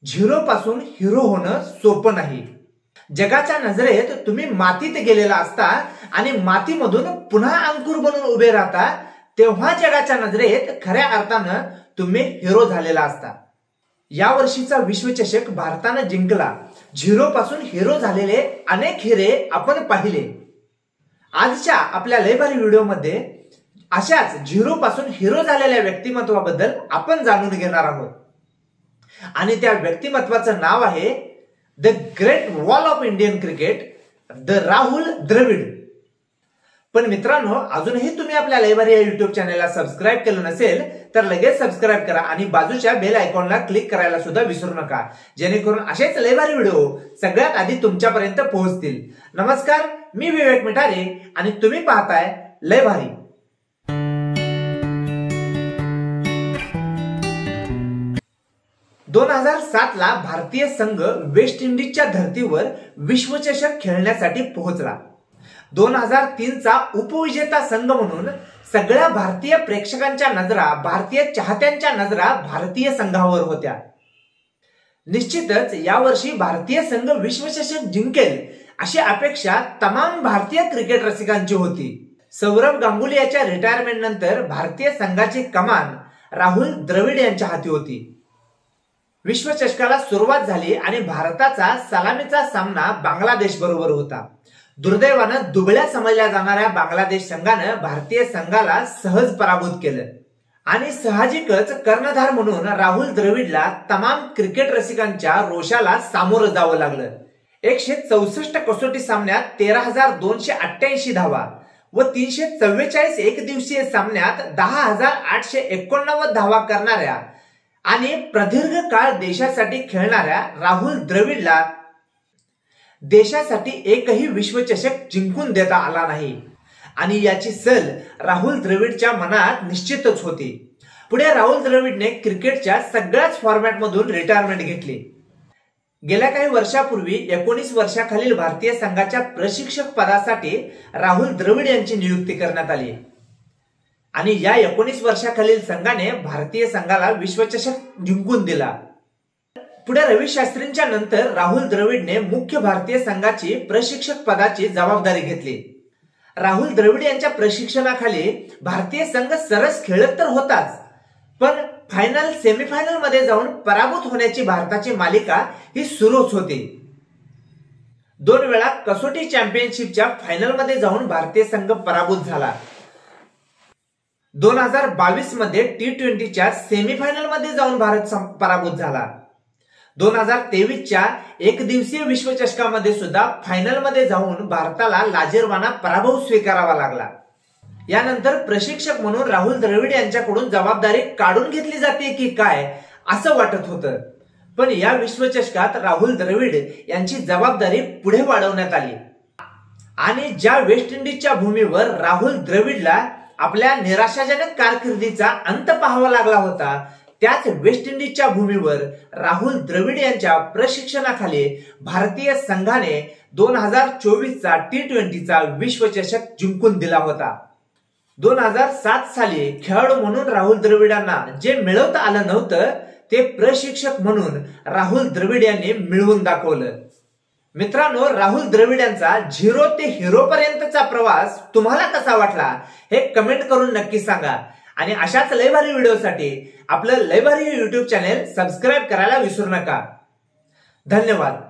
Zero पासून hero होणं सोपं नाही। जगाच्या नजरेत तुम्ही मातीत गेलेला असता आणि मातीमधून पुन्हा अंकुर बनून उभे राहता, तेव्हा जगाच्या नजरेत खऱ्या अर्थानं तुम्ही हिरो झालेला असता। या वर्षीचा विश्वचषक भारतानं जिंकला। झिरो पासून हिरो झालेले अनेक हिरे आपण पाहिले। आजच्या आपल्या लय भारी व्हिडिओमध्ये अशाच झिरो पासून हिरो झालेल्या व्यक्तिमत्वाबद्दल आपण जाणून घेणार आहोत आणि त्या व्यक्तिमत्वाचं नाव आहे the great wall of Indian cricket, the Rahul Dravid. पण मित्रांनो, अजूनही तुम्ही आपल्या लय भारी या युट्यूब चॅनलला सबस्क्राइब केलं नसेल तर लगेच सबस्क्राइब करा आणि बाजूच्या बेल आयकॉनला क्लिक करायला सुद्धा विसरू नका, जेणेकरून असेच लय भारी व्हिडिओ सगळ्यात आधी तुमच्यापर्यंत पोहोचतील। नमस्कार, मी विवेक मिठारे आणि तुम्ही पाहताय लय भारी। दोन 2007 ला भारतीय संघ वेस्ट इंडिजच्या धर्तीवर विश्वचषक खेळण्यासाठी पोहोचला। 2003 चा उपविजेता संघ म्हणून सगळ्या भारतीय प्रेक्षकांच्या नजरा, भारतीय चाहत्यांच्या नजरा भारतीय संघावर होत्या। निश्चितच यावर्षी भारतीय संघ विश्वचषक जिंकेल अशी अपेक्षा तमाम भारतीय क्रिकेट रसिकांची होती। सौरव गांगुली याच्या रिटायरमेंट नंतर भारतीय संघाची कमान राहुल द्रविड यांच्या हाती होती। विश्वचषकाला सुरुवात झाली आणि भारताचा सलामीचा सामना बांगलादेश बरोबर होता। दुर्दैवानं दुबळ्या समजल्या जाणाऱ्या बांगलादेश संघानं भारतीय संघाला सहज पराभूत केलं आणि साहजिकच कर्णधार म्हणून राहुल द्रविडला तमाम क्रिकेट रसिकांच्या रोषाला सामोरं जावं लागलं। 164 कसोटी सामन्यात 13,288 धावा व 344 एकदिवसीय सामन्यात 10,889 धावा करणाऱ्या आणि प्रदीर्घ काळ देशासाठी खेळणाऱ्या राहुल द्रविडला देशासाठी एकही विश्वचषक जिंकून देता आला नाही आणि याची सल राहुल द्रविडच्या मनात निश्चितच होती। पुढे राहुल द्रविडने क्रिकेटच्या सगळ्याच फॉर्मॅटमधून रिटायरमेंट घेतली। गेल्या काही वर्षापूर्वी 19 वर्षाखालील भारतीय संघाच्या प्रशिक्षक पदासाठी राहुल द्रविड यांची नियुक्ती करण्यात आली आणि या 19 वर्षाखालील संघाने भारतीय संघाला विश्वचषक जिंकून दिला। पुढे रवी शास्त्रींच्या नंतर राहुल द्रविडने मुख्य भारतीय संघाची प्रशिक्षक पदाची जबाबदारी घेतली। राहुल द्रविड यांच्या प्रशिक्षणाखाली भारतीय संघ सरस खेळत तर होताच, पण फायनल सेमीफायनल मध्ये जाऊन पराभूत होण्याची भारताची मालिका ही सुरूच होती। 2 वेळा कसोटी चॅम्पियनशिपच्या फायनल मध्ये जाऊन भारतीय संघ पराभूत झाला। 2022 मध्ये T20च्या सेमीफायनल मध्ये जाऊन भारत पराभूत झाला। 2023 च्या एक दिवसीय विश्वचषकामध्ये सुद्धा फायनल मध्ये जाऊन भारताला लाजिरवाणा पराभव स्वीकारावा लागला। यानंतर प्रशिक्षक म्हणून राहुल द्रविड यांच्याकडून जबाबदारी काढून घेतली जाते की काय असं वाटत होतं, पण या विश्वचषकात राहुल द्रविड यांची जबाबदारी पुढे वाढवण्यात आली आणि ज्या वेस्ट इंडिजच्या भूमीवर राहुल द्रविडला आपल्या निराशाजनक कारकिर्दीचा अंत पाहावा लागला होता, त्याच वेस्ट इंडिजच्या भूमीवर राहुल द्रविड यांच्या प्रशिक्षणाखाली भारतीय संघाने 2024 चा T20चा विश्वचषक जिंकून दिला होता। 2007 साली खेळाडू म्हणून राहुल द्रविडांना जे मिळवता आलं नव्हतं ते प्रशिक्षक म्हणून राहुल द्रविड यांनी मिळवून दाखवलं। मित्रांनो, राहुल द्रविड यांचा झिरो ते हिरो पर्यंतचा प्रवास तुम्हाला कसा वाटला हे कमेंट करून नक्की सांगा आणि अशाच लय भारी व्हिडिओसाठी आपलं लय भारी युट्यूब चॅनेल सबस्क्राइब करायला विसरू नका। धन्यवाद।